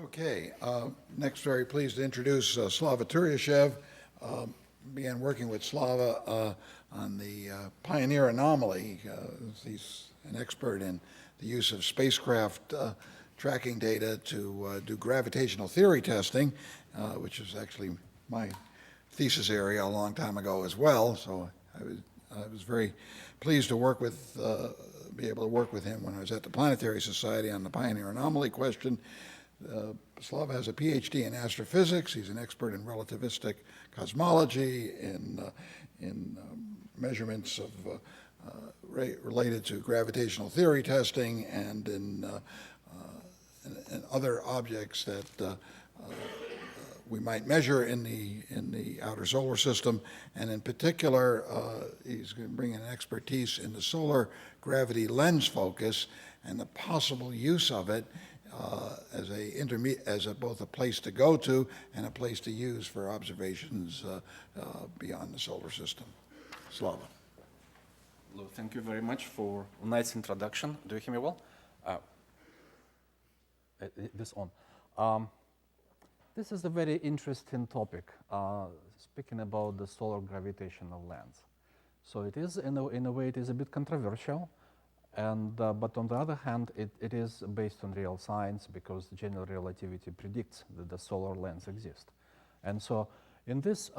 Okay, next, very pleased to introduce Slava Turyshev. Began working with Slava on the Pioneer anomaly. He's an expert in the use of spacecraft tracking data to do gravitational theory testing, which is actually my thesis area a long time ago as well. So I was very pleased to be able to work with him when I was at the Planetary Society on the Pioneer anomaly question. Slava has a PhD in astrophysics. He's an expert in relativistic cosmology, in measurements of related to gravitational theory testing, and in other objects that we might measure in the outer solar system. And in particular, he's going to bring in expertise in the solar gravity lens focus and the possible use of it as both a place to go to and a place to use for observations beyond the solar system. Slava. Hello, thank you very much for a nice introduction. Do you hear me well? This on. This is a very interesting topic, speaking about the solar gravitational lens. So it is, in a way, it is a bit controversial. But on the other hand, it is based on real science, because general relativity predicts that the solar lens exists. And so in this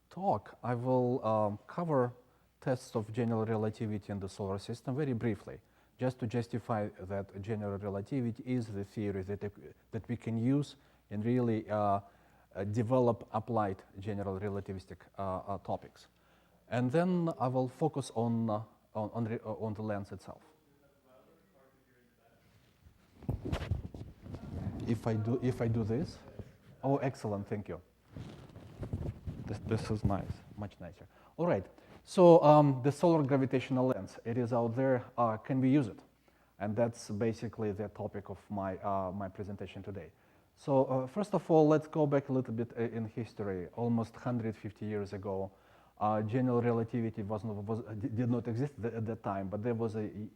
talk, I will cover tests of general relativity in the solar system very briefly, just to justify that general relativity is the theory that we can use and really develop applied general relativistic topics. And then I will focus on the lens itself. If I do this, oh, excellent, thank you. This is nice, much nicer. All right, so the solar gravitational lens, it is out there. Can we use it? And that's basically the topic of my presentation today. So first of all, let's go back a little bit in history. Almost 150 years ago, general relativity did not exist at that time, but there was an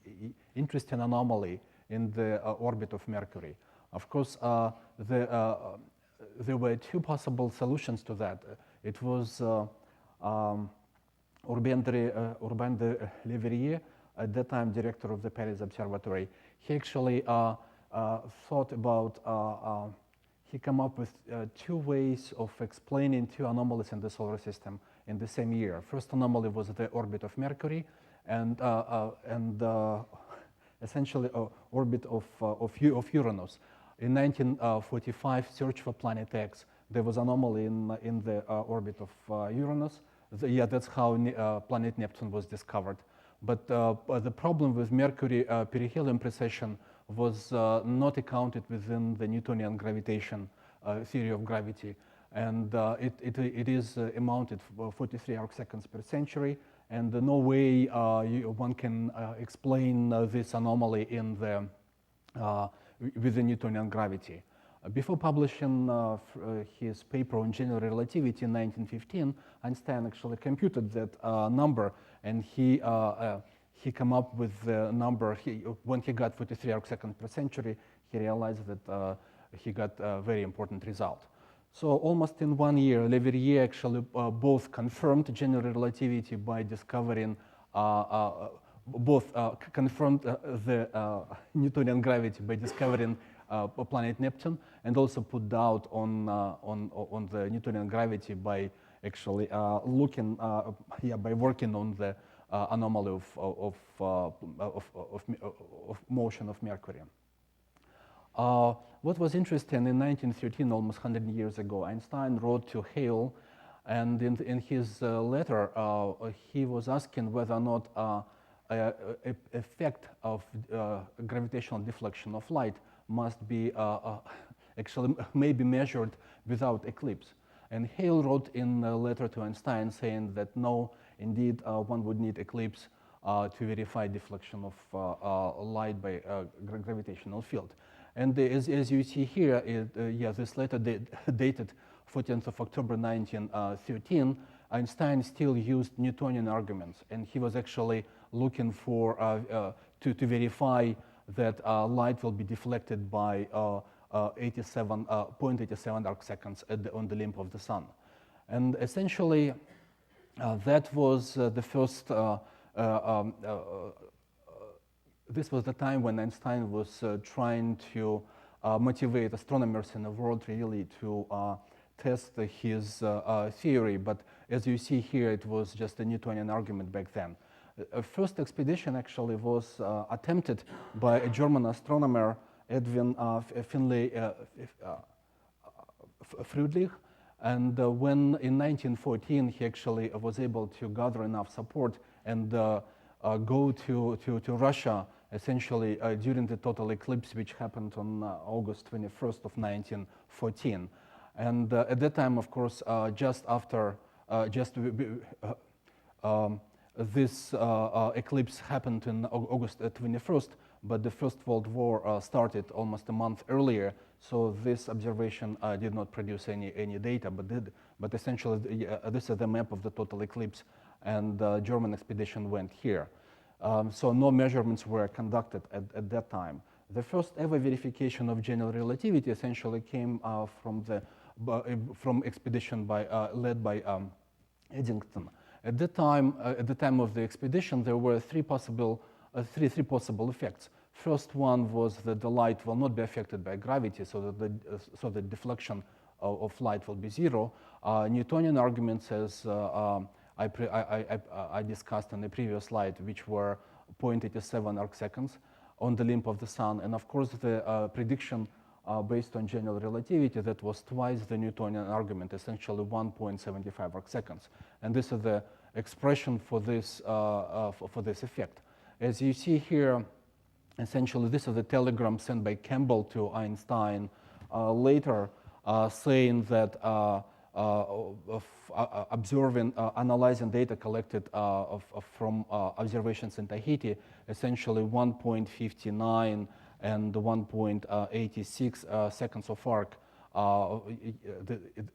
interesting anomaly in the orbit of Mercury. Of course, there were two possible solutions to that. It was Urbain de Leverrier, at that time director of the Paris Observatory. He actually thought about, he came up with two ways of explaining two anomalies in the solar system in the same year. First anomaly was the orbit of Mercury, and essentially orbit of Uranus. In 1945, search for planet X, there was anomaly in the orbit of Uranus. That's how planet Neptune was discovered. But the problem with Mercury perihelion precession was not accounted within the Newtonian gravitation theory of gravity. And it is amounted for 43 arcseconds per century, and no way one can explain this anomaly in with the Newtonian gravity. Before publishing his paper on general relativity in 1915, Einstein actually computed that number, and he came up with the number. When he got 43 arcseconds per century, he realized that he got a very important result. So almost in 1 year, Leverrier actually both confirmed general relativity by discovering, confirmed the Newtonian gravity by discovering planet Neptune, and also put doubt on the Newtonian gravity by actually by working on the anomaly of motion of Mercury. What was interesting, in 1913, almost 100 years ago, Einstein wrote to Hale, and in his letter, he was asking whether or not effect of gravitational deflection of light must be actually may be measured without eclipse. And Hale wrote in a letter to Einstein saying that no, indeed, one would need eclipse to verify deflection of light by gravitational field. And as you see here, this letter dated 14th of October 1913, Einstein still used Newtonian arguments, and he was actually looking for to verify that light will be deflected by 0.87 arc seconds on the limb of the sun. And essentially, that was the first, this was the time when Einstein was trying to motivate astronomers in the world really to test his theory. But as you see here, it was just a Newtonian argument back then. A first expedition actually was attempted by a German astronomer, Edwin Finlay Friedrich, and when in 1914 he actually was able to gather enough support and go to Russia essentially during the total eclipse which happened on August 21st of 1914. And at that time, of course, just after this eclipse happened on August 21st, but the First World War started almost a month earlier, so this observation did not produce any data, but essentially this is the map of the total eclipse, and the German expedition went here. So no measurements were conducted at that time. The first ever verification of general relativity essentially came from expedition led by Eddington. At the time of the expedition, there were three possible effects. First one was that the light will not be affected by gravity, so that the deflection of light will be zero. Newtonian arguments, as I discussed on the previous slide, which were 0.87 arc seconds on the limb of the sun, and of course the prediction based on general relativity that was twice the Newtonian argument, essentially 1.75 arc seconds. And this is the expression for this effect. As you see here, essentially this is the telegram sent by Campbell to Einstein later, saying that analyzing data collected from observations in Tahiti, essentially 1.59 and 1.86 seconds of arc.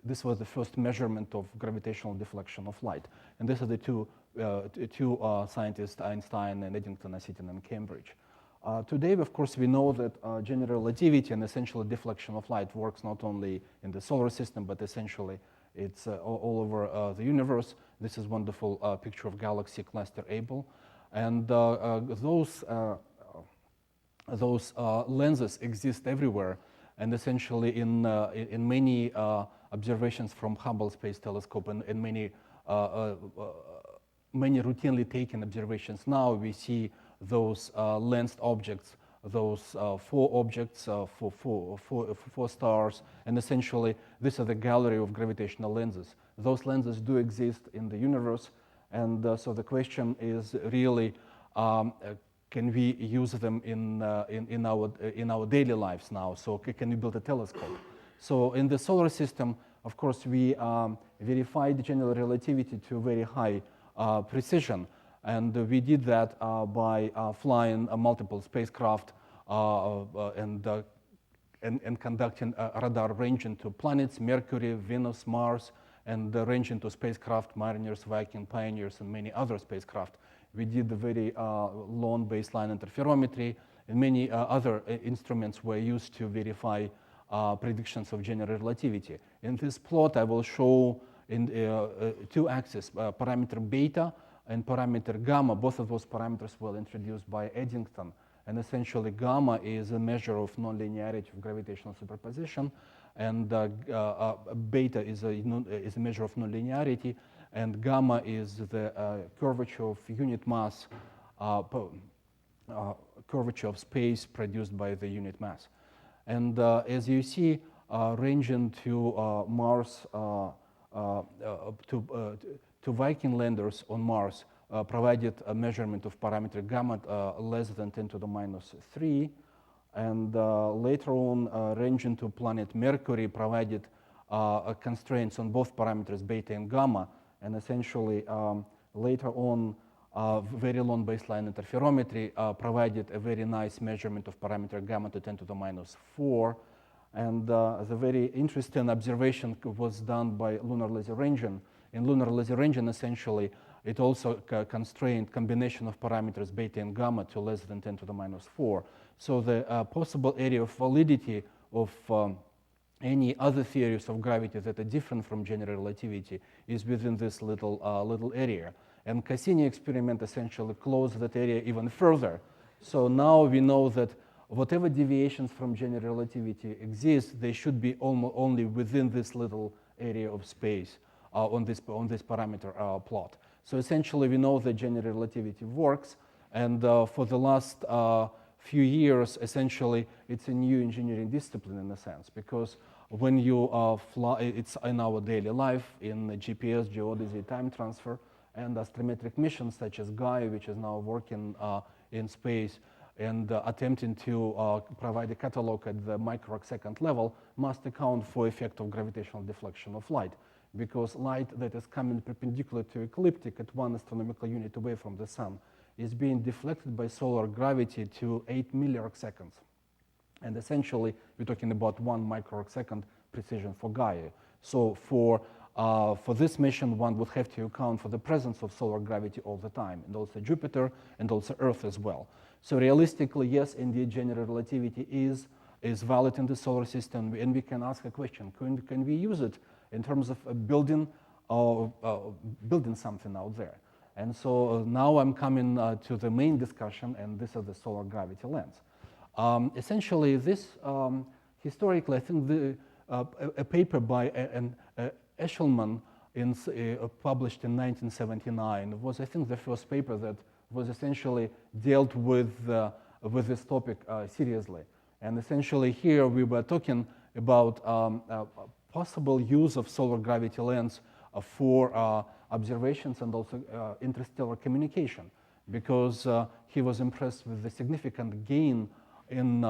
This was the first measurement of gravitational deflection of light. And these are the two scientists, Einstein and Eddington, are sitting in Cambridge. Today, of course, we know that general relativity and essentially deflection of light works not only in the solar system, but essentially it's all over the universe. This is a wonderful picture of galaxy cluster Abell. And those lenses exist everywhere, and essentially in many observations from Hubble Space Telescope and many routinely taken observations now, we see those lensed objects, those four objects, four stars, and essentially this is the gallery of gravitational lenses. Those lenses do exist in the universe, and so the question is really, can we use them in our daily lives now? So can we build a telescope? So in the solar system, of course, we verified general relativity to very high precision, and we did that by flying multiple spacecraft and conducting radar ranging to planets, Mercury, Venus, Mars, and ranging to spacecraft, Mariners, Viking, Pioneers, and many other spacecraft. We did the very long baseline interferometry, and many other instruments were used to verify predictions of general relativity. In this plot, I will show in two axes, parameter beta and parameter gamma. Both of those parameters were introduced by Eddington. And essentially, gamma is a measure of nonlinearity of gravitational superposition, and beta is a measure of nonlinearity, and gamma is the curvature of unit mass, curvature of space produced by the unit mass. And as you see, ranging to Mars, to Viking landers on Mars, provided a measurement of parameter gamma less than 10 to the minus 3. And later on, ranging to planet Mercury provided constraints on both parameters beta and gamma. And essentially, later on, very long baseline interferometry provided a very nice measurement of parameter gamma to 10 to the minus 4. And the very interesting observation was done by lunar laser ranging. In lunar laser ranging, essentially, it also constrained combination of parameters beta and gamma to less than 10 to the minus 4. So the possible area of validity of any other theories of gravity that are different from general relativity is within this little area. And Cassini experiment essentially closed that area even further. So now we know that whatever deviations from general relativity exist, they should be only within this little area of space on this parameter plot. So essentially, we know that general relativity works, and for the last few years, essentially, it's a new engineering discipline in a sense, because when you fly, it's in our daily life, in GPS, geodesy, time transfer, and astrometric missions such as Gaia, which is now working in space and attempting to provide a catalog at the microsecond level, must account for effect of gravitational deflection of light, because light that is coming perpendicular to ecliptic at 1 astronomical unit away from the sun is being deflected by solar gravity to 8 milliarcseconds. And essentially, we're talking about 1 microsecond precision for Gaia. So for this mission, one would have to account for the presence of solar gravity all the time, and also Jupiter, and also Earth as well. So realistically, yes, indeed, general relativity is valid in the solar system, and we can ask a question: can we use it in terms of building something out there? And so now I'm coming to the main discussion, and this is the solar gravity lens. Essentially, this historically, I think a paper by Eshelman published in 1979 was, I think, the first paper that was essentially dealt with this topic seriously. And essentially here we were talking about possible use of solar gravity lens for observations and also interstellar communication, because he was impressed with the significant gain in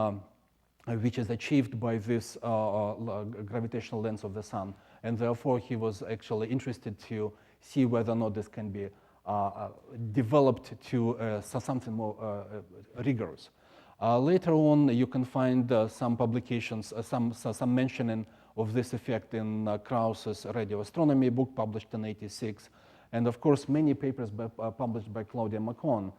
which is achieved by this gravitational lens of the sun, and therefore he was actually interested to see whether or not this can be developed to something more rigorous. Later on, you can find some publications, some mentioning of this effect in Krauss's radio astronomy book published in '86, and of course many papers published by Claudio Macon.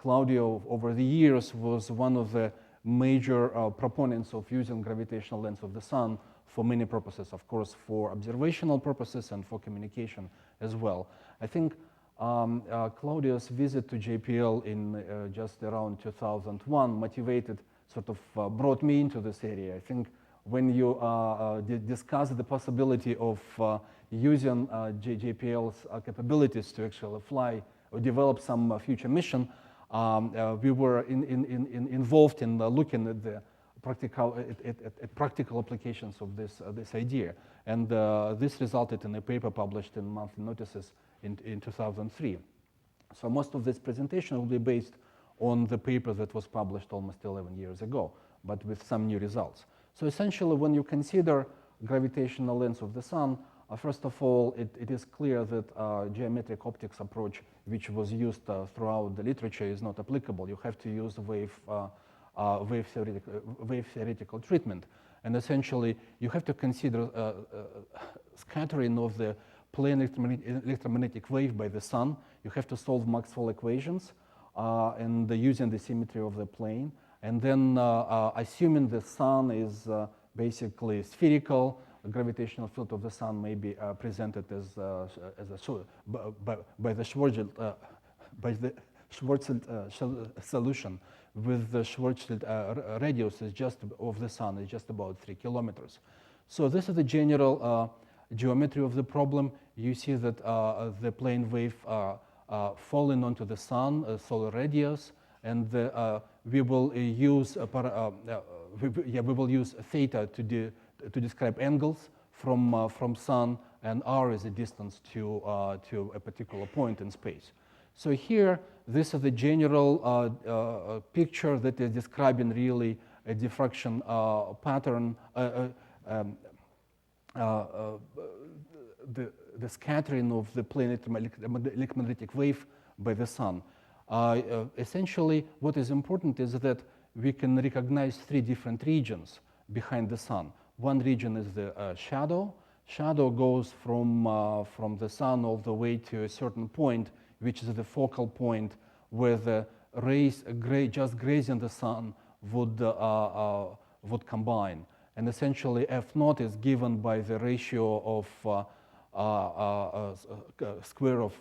Claudio, over the years, was one of the major proponents of using gravitational lens of the sun for many purposes, of course, for observational purposes and for communication as well. I think Claudio's visit to JPL in just around 2001 motivated, sort of brought me into this area. I think when you discuss the possibility of using JPL's capabilities to actually fly or develop some future mission, we were involved in looking at the practical applications of this idea, and this resulted in a paper published in Monthly Notices in 2003. So most of this presentation will be based on the paper that was published almost 11 years ago, but with some new results. So essentially, when you consider gravitational lens of the sun, first of all, it is clear that geometric optics approach, which was used throughout the literature, is not applicable. You have to use wave theoretical treatment. And essentially, you have to consider scattering of the plane electromagnetic wave by the sun. You have to solve Maxwell equations and using the symmetry of the plane. And then assuming the sun is basically spherical, the gravitational field of the sun may be presented as by the Schwarzschild solution, with the Schwarzschild radius is of the sun is just about 3 kilometers. So this is the general geometry of the problem. You see that the plane wave falling onto the sun, solar radius, and we will use theta to describe angles from sun, and r is a distance to a particular point in space. So here, this is the general picture that is describing really a diffraction pattern, the scattering of the plane electromagnetic wave by the sun. Essentially, what is important is that we can recognize 3 different regions behind the sun. One region is the shadow. Shadow goes from the sun all the way to a certain point, which is the focal point where the rays just grazing the sun would would combine. And essentially, F naught is given by the ratio of square of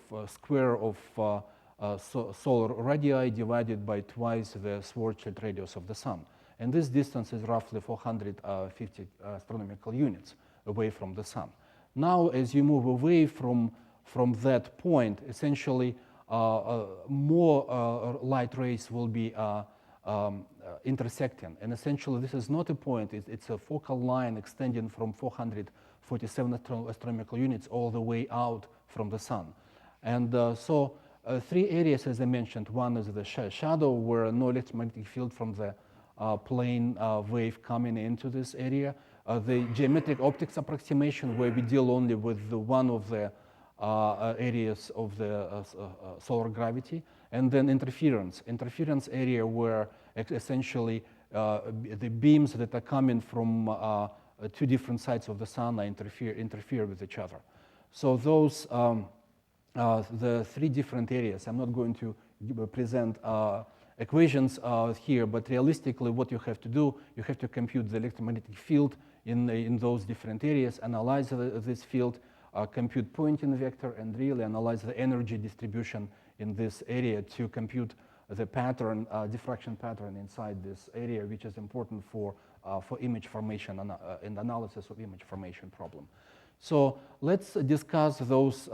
solar radii divided by twice the Schwarzschild radius of the sun. And this distance is roughly 450 astronomical units away from the sun. Now, as you move away from that point, essentially more light rays will be intersecting. And essentially, this is not a point, it's a focal line extending from 447 astronomical units all the way out from the sun. And so three areas, as I mentioned. One is the shadow, where no electromagnetic field from the plane wave coming into this area. The geometric optics approximation, where we deal only with one of the areas of the solar gravity, and then interference area, where essentially the beams that are coming from two different sides of the sun interfere with each other. So those the three different areas. I'm not going to present equations here, but realistically, what you have to do, you have to compute the electromagnetic field in those different areas, analyze this field, compute Poynting vector, and really analyze the energy distribution in this area to compute the pattern, diffraction pattern inside this area, which is important for image formation and analysis of image formation problem. So let's discuss those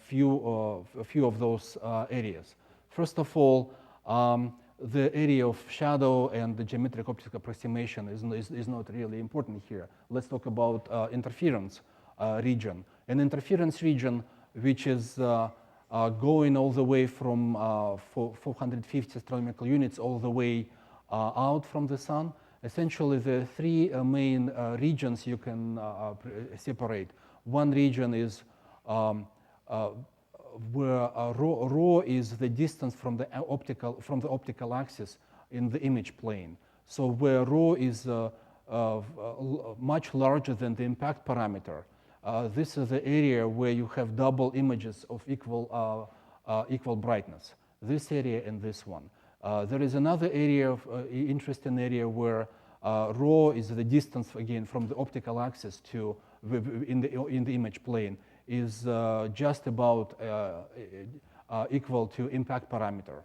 few of those areas. First of all, the area of shadow and the geometric optics approximation is not really important here. Let's talk about interference region. An interference region which is going all the way from 450 astronomical units all the way out from the sun. Essentially, the three main regions you can separate. One region is where rho is the distance from the optical axis in the image plane. So where rho is much larger than the impact parameter, this is the area where you have double images of equal brightness. This area and this one. There is another area of interesting area where rho is the distance again from the optical axis to in the image plane is just about equal to impact parameter.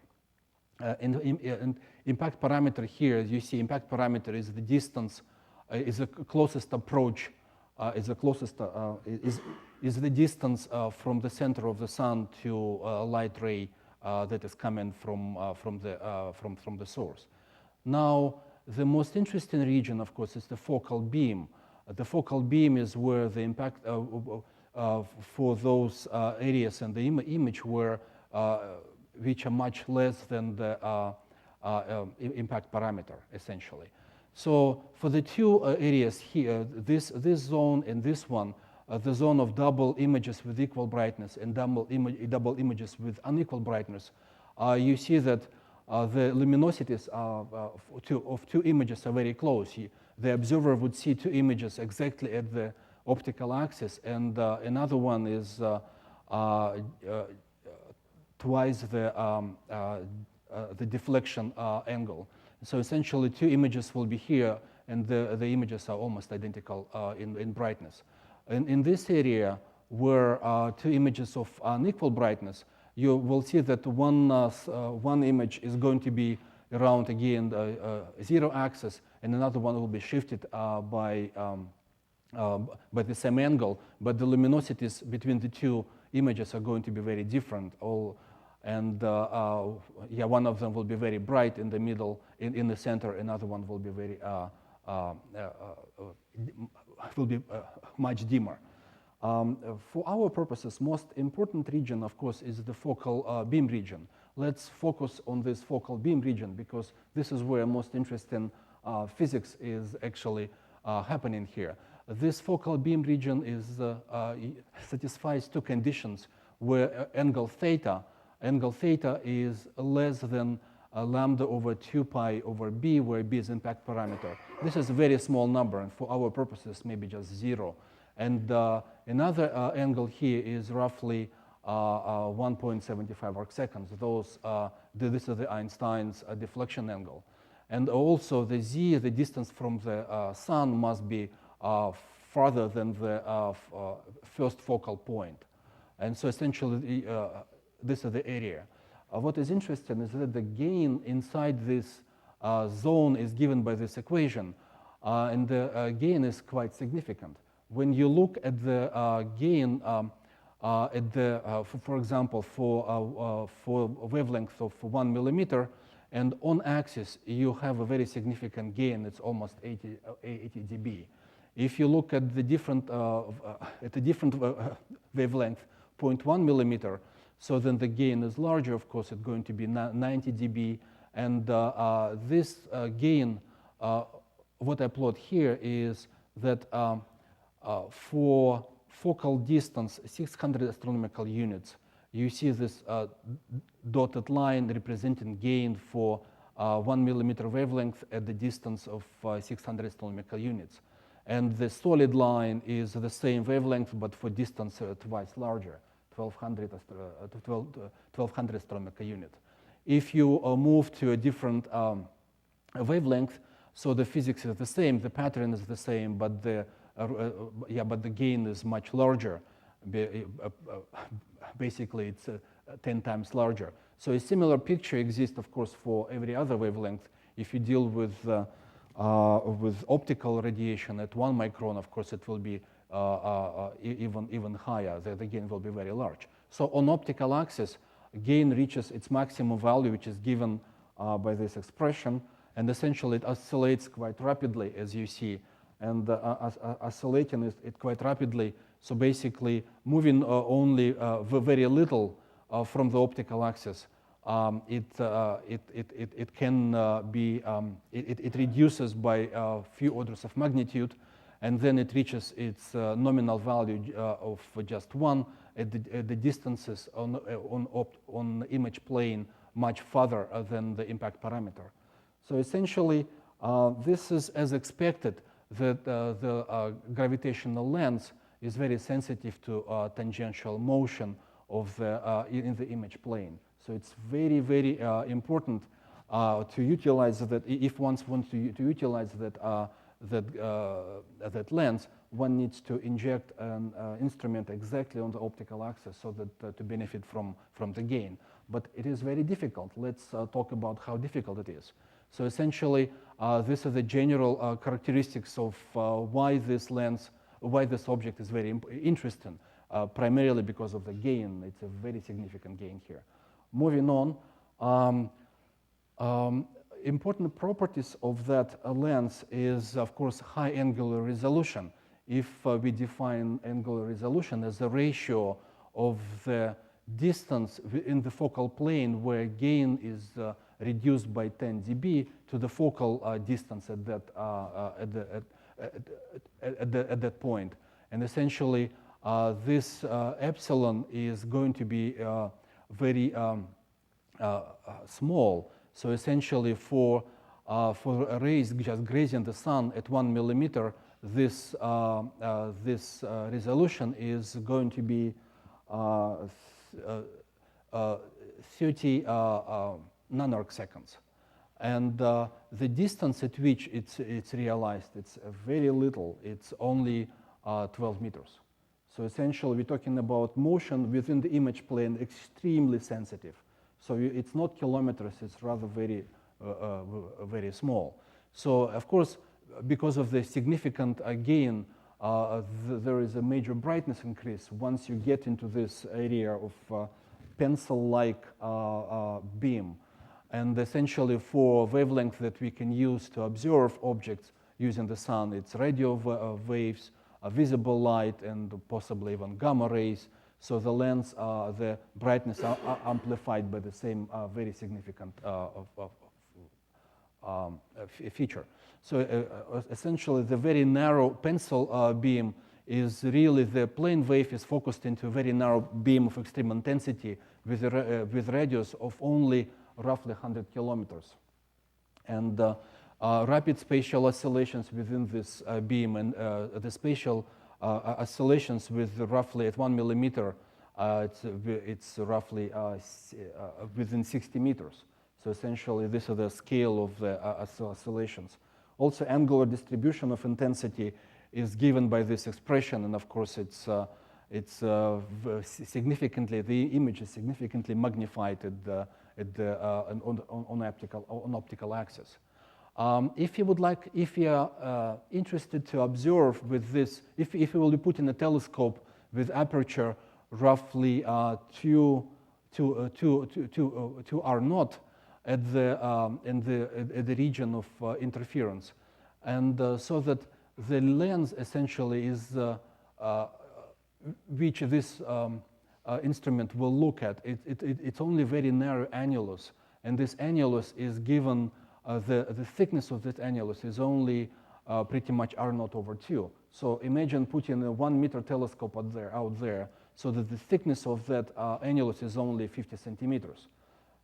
And impact parameter here, you see, impact parameter is the distance, is the closest approach, is the distance from the center of the sun to light ray that is coming from the source. Now, the most interesting region, of course, is the focal beam. The focal beam is where the impact for those areas in the image which are much less than the impact parameter, essentially. So for the two areas here, this zone and this one, the zone of double images with equal brightness and double images with unequal brightness, you see that the luminosities of two images are very close. The observer would see two images exactly at the optical axis, and another one is twice the deflection angle. So essentially, two images will be here, and the images are almost identical in brightness. In this area, where two images of unequal brightness, you will see that one image is going to be around again the zero axis, and another one will be shifted by the same angle, but the luminosities between the two images are going to be very different. One of them will be very bright in the middle, in the center. Another one will be very much dimmer. For our purposes, most important region, of course, is the focal beam region. Let's focus on this focal beam region because this is where most interesting physics is actually happening here. This focal beam region satisfies two conditions where angle theta is less than lambda over 2 pi over b, where b is impact parameter. This is a very small number, and for our purposes, maybe just 0. And another angle here is roughly 1.75 arc seconds. This is the Einstein's deflection angle. And also the z, the distance from the sun, must be farther than the first focal point. And so essentially, this is the area. What is interesting is that the gain inside this zone is given by this equation, and the gain is quite significant. When you look at the gain for example, for a wavelength of 1 millimeter, and on axis you have a very significant gain. It's almost 80 dB. If you look at the different wavelength, 0.1 millimeter, so then the gain is larger. Of course, it's going to be 90 dB, and this gain, what I plot here is that for focal distance 600 astronomical units, you see this dotted line representing gain for 1 millimeter wavelength at the distance of 600 astronomical units. And the solid line is the same wavelength, but for distance twice larger, 1200 astronomical units. If you move to a different wavelength, so the physics is the same, the pattern is the same, but the gain is much larger. Basically, it's 10 times larger. So a similar picture exists, of course, for every other wavelength. If you deal with optical radiation at 1 micron, of course, it will be even higher. The gain will be very large. So on optical axis, gain reaches its maximum value, which is given by this expression, and essentially it oscillates quite rapidly, as you see, and oscillating it quite rapidly. So basically, moving only very little from the optical axis, it reduces by a few orders of magnitude, and then it reaches its nominal value of just 1 at the distances on image plane much farther than the impact parameter. So essentially, this is as expected, that the gravitational lens is very sensitive to tangential motion of in the image plane. So it's very, very important to utilize that. If one wants to utilize that lens, one needs to inject an instrument exactly on the optical axis so that to benefit from the gain. But it is very difficult. Let's talk about how difficult it is. So essentially, these are the general characteristics of why this object is very interesting, primarily because of the gain. It's a very significant gain here. Moving on, important properties of that lens is, of course, high angular resolution. If we define angular resolution as a ratio of the distance in the focal plane where gain is reduced by 10 dB to the focal distance at that point. And essentially, this epsilon is going to be very small. So essentially, for rays just grazing the sun at 1 millimeter, this resolution is going to be 30 nanorc seconds. And the distance at which it's realized, it's very little. It's only 12 meters. So essentially, we're talking about motion within the image plane, extremely sensitive. So it's not kilometers, it's rather very, very small. So of course, because of the significant gain, there is a major brightness increase once you get into this area of pencil-like beam. And essentially, for wavelength that we can use to observe objects using the sun, it's radio waves, visible light, and possibly even gamma rays. So the lens, the brightness are amplified by the same very significant feature. So essentially, the very narrow pencil beam is really the plane wave is focused into a very narrow beam of extreme intensity with a radius of only roughly 100 kilometers. And rapid spatial oscillations within this beam and the spatial oscillations with roughly at 1 millimeter, it's roughly within 60 meters. So essentially, this is the scale of the oscillations. Also, angular distribution of intensity is given by this expression, and of course, significantly, the image is significantly magnified on optical axis. If you are interested to observe with this, if you will be put in a telescope with aperture roughly 2 R0 at the region of interference, and so that the lens essentially is which this instrument will look at. It's only very narrow annulus, and this annulus is given, the thickness of this annulus is only pretty much R0/2. So imagine putting a 1 meter telescope out there, so that the thickness of that annulus is only 50 centimeters.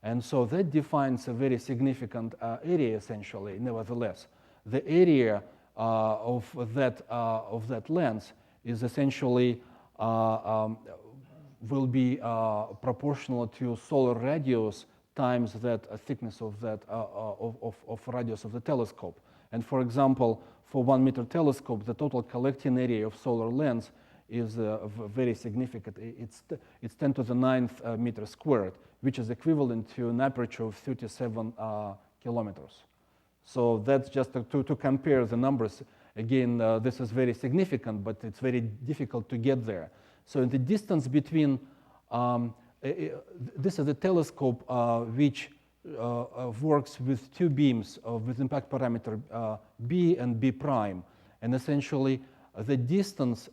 And so that defines a very significant area, essentially, nevertheless. The area of that lens is essentially will be proportional to solar radius times that thickness of that of radius of the telescope. And for example, for 1 meter telescope, the total collecting area of solar lens is very significant. It's 10 to the 9th meter squared, which is equivalent to an aperture of 37 kilometers. So that's just to compare the numbers. Again, this is very significant, but it's very difficult to get there. So the distance between, this is a telescope which works with two beams with impact parameter B and B prime. And essentially, the distance,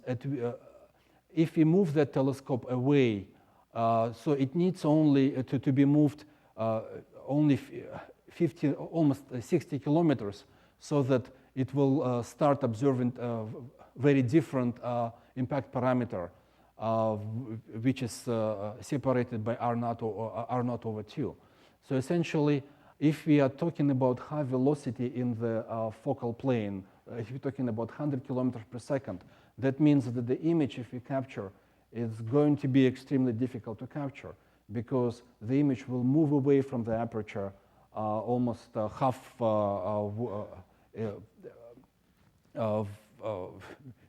if we move that telescope away, so it needs only to be moved only 50, almost 60 kilometers, so that it will start observing very different impact parameter, which is separated by R0/2. So essentially, if we are talking about high velocity in the focal plane, if you're talking about 100 kilometers per second, that means that the image, if we capture, is going to be extremely difficult to capture, because the image will move away from the aperture almost half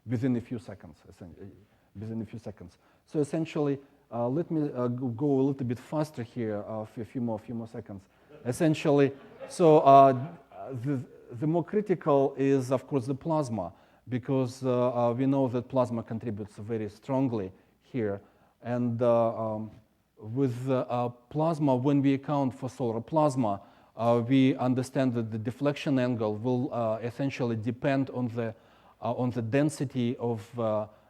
within a few seconds. So essentially, let me go a little bit faster here, for a few more seconds. Essentially, so the more critical is, of course, the plasma, because we know that plasma contributes very strongly here. And with plasma, when we account for solar plasma, we understand that the deflection angle will essentially depend on the density of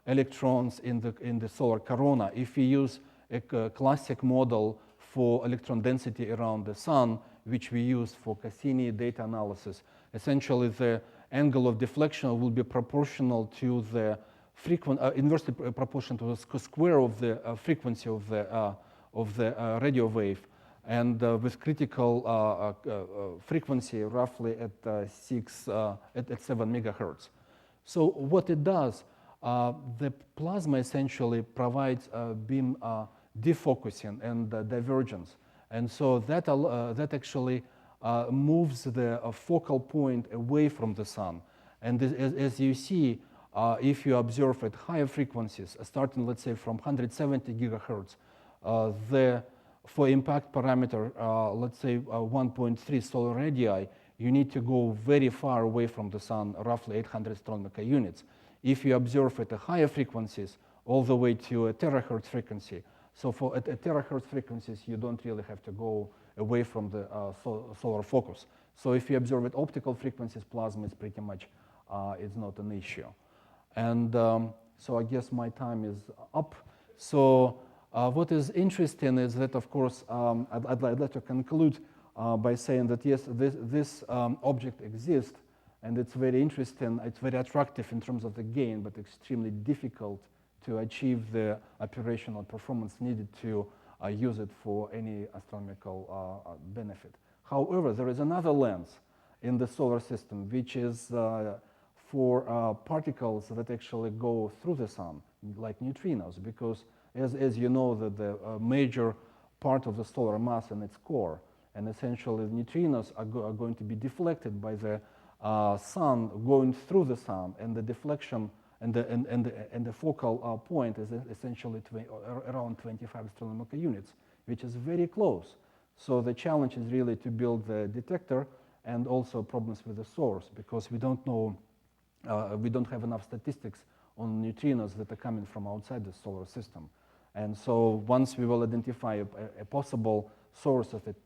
electrons in the solar corona. If we use a classic model for electron density around the sun, which we use for Cassini data analysis, essentially the angle of deflection will be proportional to the inversely proportional to the square of the frequency of the radio wave, and with critical frequency roughly at 7 megahertz. So what it does, the plasma essentially provides beam defocusing and divergence, and so that actually moves the focal point away from the sun. And as you see, if you observe at higher frequencies, starting, let's say, from 170 gigahertz, for impact parameter, let's say 1.3 solar radii, you need to go very far away from the sun, roughly 800 astronomical units. If you observe at the higher frequencies, all the way to a terahertz frequency, so at terahertz frequencies, you don't really have to go away from the solar focus. So if you observe at optical frequencies, plasma is pretty much is not an issue. And so I guess my time is up. So what is interesting is that, of course, I'd like to conclude by saying that, yes, this object exists, and it's very interesting, it's very attractive in terms of the gain, but extremely difficult to achieve the operational performance needed to use it for any astronomical benefit. However, there is another lens in the solar system, which is for particles that actually go through the sun, like neutrinos, because as you know, that the major part of the solar mass in its core, and essentially neutrinos are going to be deflected by the sun going through the sun, and the deflection and the focal point is essentially around 25 astronomical units, which is very close. So the challenge is really to build the detector, and also problems with the source, because we don't know, we don't have enough statistics on neutrinos that are coming from outside the solar system. And so once we will identify a possible source of it,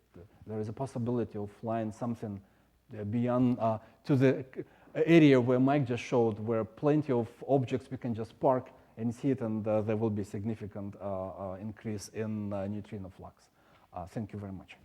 there is a possibility of flying something beyond to the area where Mike just showed, where plenty of objects we can just park and see it, and there will be significant increase in neutrino flux. Thank you very much.